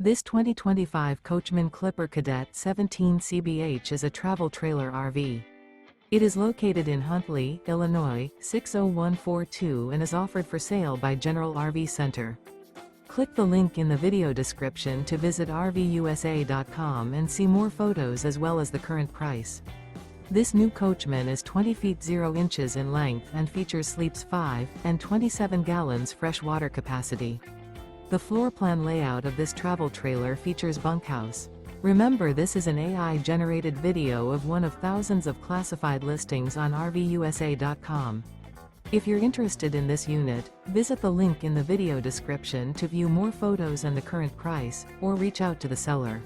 This 2025 Coachmen Clipper Cadet 17 CBH is a travel trailer RV. It is located in Huntley, Illinois, 60142 and is offered for sale by General RV Center. Click the link in the video description to visit RVUSA.com and see more photos as well as the current price. This new Coachmen is 20 feet 0 inches in length and features sleeps 5 and 27 gallons fresh water capacity. The floor plan layout of this travel trailer features bunkhouse. Remember, this is an AI-generated video of one of thousands of classified listings on RVUSA.com. If you're interested in this unit, visit the link in the video description to view more photos and the current price, or reach out to the seller.